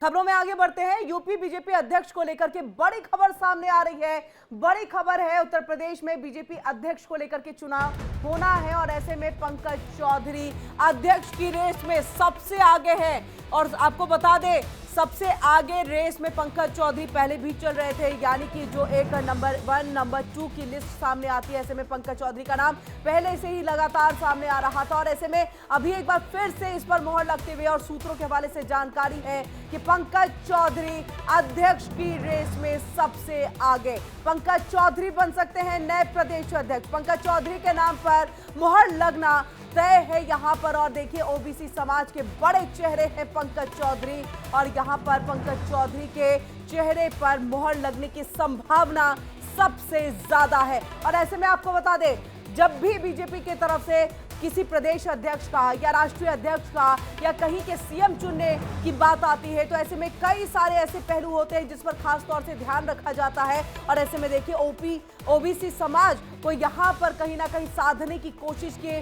खबरों में आगे बढ़ते हैं। यूपी बीजेपी अध्यक्ष को लेकर के बड़ी खबर सामने आ रही है। बड़ी खबर है, उत्तर प्रदेश में बीजेपी अध्यक्ष को लेकर के चुनाव होना है और ऐसे में पंकज चौधरी अध्यक्ष की रेस में सबसे आगे है। और आपको बता दें, सबसे आगे रेस में पंकज चौधरी पहले भी चल रहे थे, यानी कि जो एक नंबर 1 नंबर 2 की लिस्ट सामने आती है, ऐसे में पंकज चौधरी का नाम पहले से ही लगातार सामने आ रहा था। और ऐसे में अभी एक बार फिर से इस पर मोहर लगते हुए और सूत्रों के हवाले से जानकारी है कि पंकज चौधरी अध्यक्ष की रेस में सबसे आगे। पंकज चौधरी बन सकते हैं नए प्रदेश अध्यक्ष। पंकज चौधरी के नाम पर मोहर लगना तय है यहां पर। और देखिए, ओबीसी समाज के बड़े चेहरे हैं पंकज चौधरी और यहां पर पंकज चौधरी के चेहरे पर मोहर लगने की संभावना सबसे ज्यादा है। और ऐसे में आपको बता दें, जब भी बीजेपी की तरफ से किसी प्रदेश अध्यक्ष का या राष्ट्रीय अध्यक्ष का या कहीं के सीएम चुनने की बात आती है, तो ऐसे में कई सारे ऐसे पहलू होते हैं जिस पर खास तौर से ध्यान रखा जाता है। और ऐसे में देखिए, ओबीसी समाज को यहां पर कहीं ना कहीं साधने की कोशिश के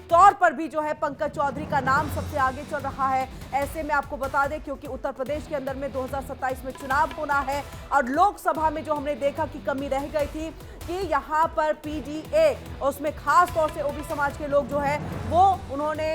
तौर पर भी जो है पंकज चौधरी का नाम सबसे आगे चल रहा है। ऐसे में आपको बता दें, क्योंकि उत्तर प्रदेश के अंदर में 2027 में चुनाव होना है और लोकसभा में जो हमने देखा कि कमी रह गई थी कि यहां पर पीडीए, उसमें खास तौर से ओबीसी समाज के लोग जो है वो उन्होंने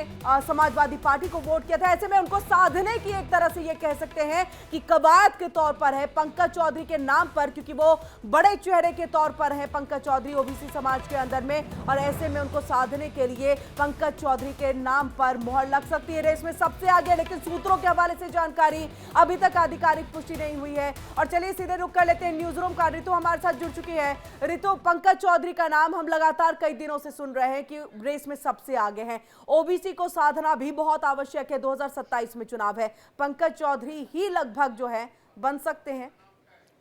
समाजवादी पार्टी को वोट किया था। ऐसे में उनको साधने की एक तरह से ये कह सकते हैं कि कवायद के तौर पर है पंकज चौधरी के नाम पर, क्योंकि वो बड़े चेहरे के तौर पर है पंकज चौधरी ओबीसी समाज के अंदर में। और ऐसे में उनको साधने के लिए पंकज चौधरी के नाम पर मोहर लग सकती है रेस में सबसे आगे। लेकिन सूत्रों के हवाले से जानकारी अभी तक आधिकारिक पुष्टि नहीं हुई है। और चलिए सीधे रुक कर लेते हैं न्यूज रूम का। ऋतु हमारे साथ जुड़ चुकी है। ऋतु, पंकज चौधरी का नाम हम लगातार कई दिनों से सुन रहे हैं कि रेस में सबसे आगे हैं। ओबीसी को साधना भी बहुत आवश्यक है। 2027 में चुनाव है, पंकज चौधरी ही लगभग जो है बन सकते हैं।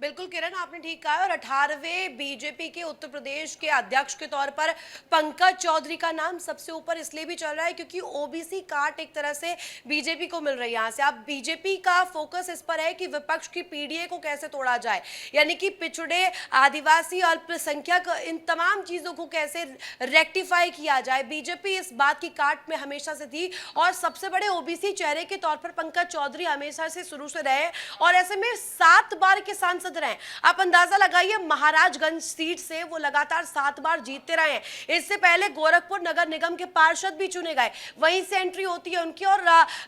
बिल्कुल किरण, आपने ठीक कहा। और 18वें बीजेपी के उत्तर प्रदेश के अध्यक्ष के तौर पर पंकज चौधरी का नाम सबसे ऊपर इसलिए भी चल रहा है क्योंकि ओबीसी काट एक तरह से बीजेपी को मिल रही है। यहाँ से अब बीजेपी का फोकस इस पर है कि विपक्ष की पीडीए को कैसे तोड़ा जाए, यानी कि पिछड़े, आदिवासी, अल्पसंख्यक, इन तमाम चीजों को कैसे रेक्टिफाई किया जाए। बीजेपी इस बात की काट में हमेशा से थी और सबसे बड़े ओबीसी चेहरे के तौर पर पंकज चौधरी हमेशा से शुरू से रहे। और ऐसे में 7 बार के सांसद रहे। आप अंदाजा लगाइए, महाराजगंज सीट से वो लगातार 7 बार जीतते रहे हैं। इससे पहले गोरखपुर नगर निगम के पार्षद भी चुने गए। वहीं से एंट्री होती है उनकी। और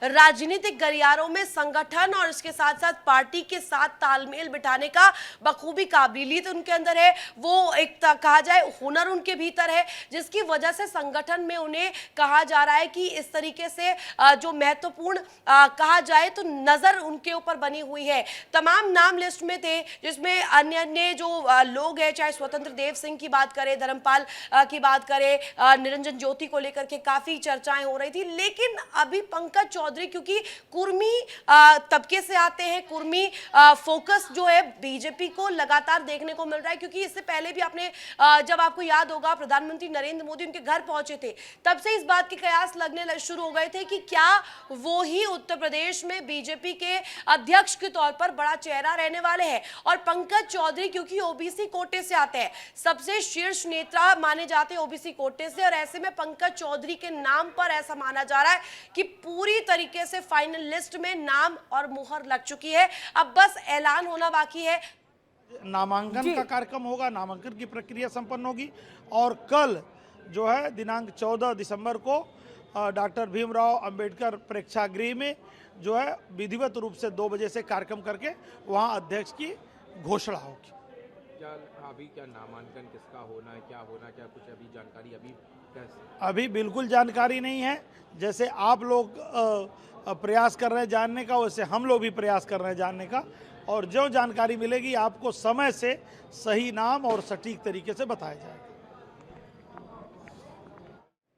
राजनीतिक गलियारों में संगठन और इसके साथ साथ पार्टी के साथ तालमेल बिठाने का बखूबी काबिलियत उनके अंदर है। वो एक कहा जाए हुनर उनके भीतर है, जिसकी वजह से संगठन में उन्हें कहा जा रहा है कि इस तरीके से जो महत्वपूर्ण कहा जाए तो नजर उनके ऊपर बनी हुई है। तमाम नाम लिस्ट में थे, जिसमें अन्य अन्य जो लोग हैं, चाहे स्वतंत्र देव सिंह की बात करें, धर्मपाल की बात करें, निरंजन ज्योति को लेकर के काफी चर्चाएं हो रही थी। लेकिन अभी पंकज चौधरी क्योंकि कुर्मी तबके से आते हैं, कुर्मी फोकस जो है बीजेपी को लगातार देखने को मिल रहा है। क्योंकि इससे पहले भी आपने जब आपको याद होगा, प्रधानमंत्री नरेंद्र मोदी उनके घर पहुंचे थे, तब से इस बात के कयास लगने शुरू हो गए थे कि क्या वो ही उत्तर प्रदेश में बीजेपी के अध्यक्ष के तौर पर बड़ा चेहरा रहने वाले हैं। और पंकज चौधरी क्योंकि ओबीसी कोटे से आते हैं, सबसे शीर्ष नेता माने जाते हैं ओबीसी कोटे से। और ऐसे में पंकज चौधरी के नाम पर ऐसा माना जा रहा है कि पूरी तरीके से फाइनल लिस्ट में नाम और मुहर लग चुकी है। अब बस ऐलान होना बाकी है। नामांकन का कार्यक्रम होगा, नामांकन की प्रक्रिया संपन्न होगी और कल जो है दिनांक 14 दिसंबर को डॉक्टर भीमराव अंबेडकर प्रेक्षागृह में जो है विधिवत रूप से 2 बजे से कार्यक्रम करके वहां अध्यक्ष की घोषणा होगी। क्या नामांकन किसका होना है, क्या होना, क्या कुछ अभी जानकारी अभी बिल्कुल जानकारी नहीं है। जैसे आप लोग प्रयास कर रहे हैं जानने का, वैसे हम लोग भी प्रयास कर रहे हैं जानने का। और जो जानकारी मिलेगी आपको समय से सही नाम और सटीक तरीके से बताया जाएगा।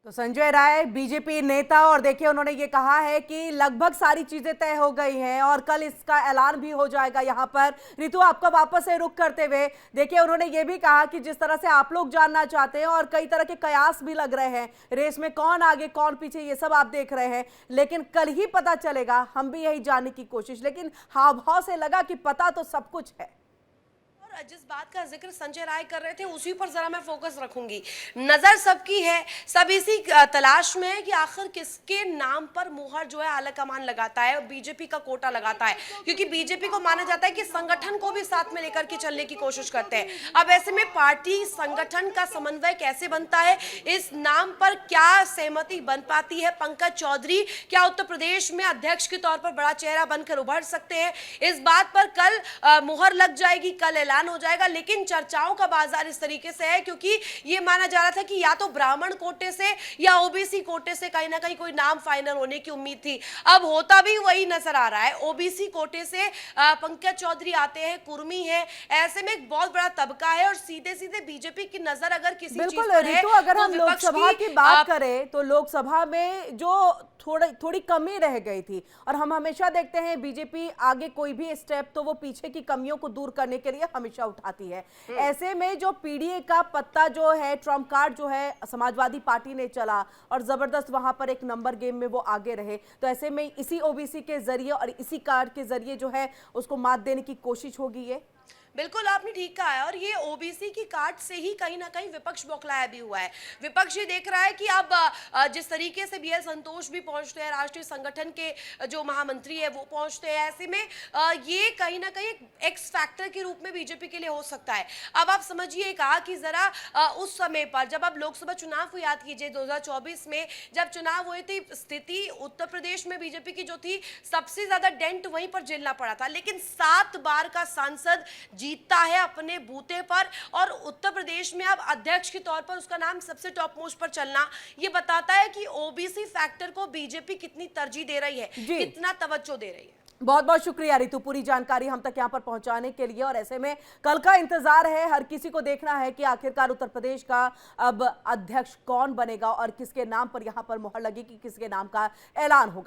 तो संजय राय बीजेपी नेता, और देखिए उन्होंने ये कहा है कि लगभग सारी चीजें तय हो गई हैं और कल इसका ऐलान भी हो जाएगा यहाँ पर। ऋतु, आपका वापस से रुख करते हुए देखिए, उन्होंने ये भी कहा कि जिस तरह से आप लोग जानना चाहते हैं और कई तरह के कयास भी लग रहे हैं, रेस में कौन आगे कौन पीछे ये सब आप देख रहे हैं, लेकिन कल ही पता चलेगा। हम भी यही जानने की कोशिश, लेकिन हाव भाव से लगा कि पता तो सब कुछ है। जिस बात का जिक्र संजय राय कर रहे थे उसी पर जरा मैं फोकस रखूंगी। नजर सबकी है, सब इसी तलाश में है कि आखिर किसके नाम पर मुहर जो है आलाकमान लगाता है और बीजेपी का कोटा लगाता है, क्योंकि बीजेपी को माना जाता है कि संगठन को भी साथ में लेकर के चलने की कोशिश करते हैं। अब ऐसे में पार्टी संगठन का समन्वय कैसे बनता है, इस नाम पर क्या सहमति बन पाती है? पंकज चौधरी क्या उत्तर प्रदेश में अध्यक्ष के तौर पर बड़ा चेहरा बनकर उभर सकते हैं? इस बात पर कल मुहर लग जाएगी, कल ऐलान हो जाएगा। लेकिन चर्चाओं का बाजार इस तरीके से है क्योंकि ये माना जा रहा था कि या तो ब्राह्मण कोटे से या ओबीसी कोटे से कहीं ना कहीं कोई नाम फाइनल होने की उम्मीद थी। अब होता भी वही नजर आ रहा है। ओबीसी कोटे से पंकज चौधरी आते हैं, कुर्मी है, ऐसे में एक बहुत बड़ा तबका है और सीधे सीधे बीजेपी की नजर अगर किसी चीज पर है, रितु, अगर हम लोकसभा की बात करें तो लोकसभा में जो थोड़ी कमी रह गई थी, और हम हमेशा देखते हैं बीजेपी आगे कोई भी स्टेप तो वो पीछे की कमियों को दूर करने के लिए हमेशा उठाती है। ऐसे में जो पीडीए का पत्ता जो है, ट्रम्प कार्ड जो है, समाजवादी पार्टी ने चला और जबरदस्त वहां पर एक नंबर गेम में वो आगे रहे, तो ऐसे में इसी ओबीसी के जरिए और इसी कार्ड के जरिए जो है उसको मात देने की कोशिश होगी। ये बिल्कुल आपने ठीक कहा है और ये ओबीसी की कार्ड से ही कहीं ना कहीं विपक्ष बौखलाया भी हुआ है। विपक्ष ये देख रहा है कि अब जिस तरीके से बीएल संतोष भी पहुंचते हैं, राष्ट्रीय संगठन के जो महामंत्री है वो पहुंचते हैं, ऐसे में ये कहीं ना कहीं एक्स फैक्टर के रूप में बीजेपी के लिए हो सकता है। अब आप समझिए कहा कि जरा उस समय पर जब आप लोकसभा चुनाव को याद कीजिए, 2024 में जब चुनाव हुए थे, स्थिति उत्तर प्रदेश में बीजेपी की जो थी सबसे ज्यादा डेंट वहीं पर झेलना पड़ा था। लेकिन 7 बार का सांसद जीतता है अपने बूते पर और उत्तर प्रदेश में अब अध्यक्ष के तौर पर उसका नाम सबसे टॉप मोस्ट पर चलना, ये बताता है कि ओबीसी फैक्टर को बीजेपी कितनी तरजीह दे रही है, कितना तवज्जो दे रही है। बहुत बहुत शुक्रिया रितु, पूरी जानकारी हम तक यहाँ पर पहुंचाने के लिए। और ऐसे में कल का इंतजार है, हर किसी को देखना है कि आखिरकार उत्तर प्रदेश का अब अध्यक्ष कौन बनेगा और किसके नाम पर यहाँ पर मुहर लगेगी, किसके नाम का ऐलान होगा।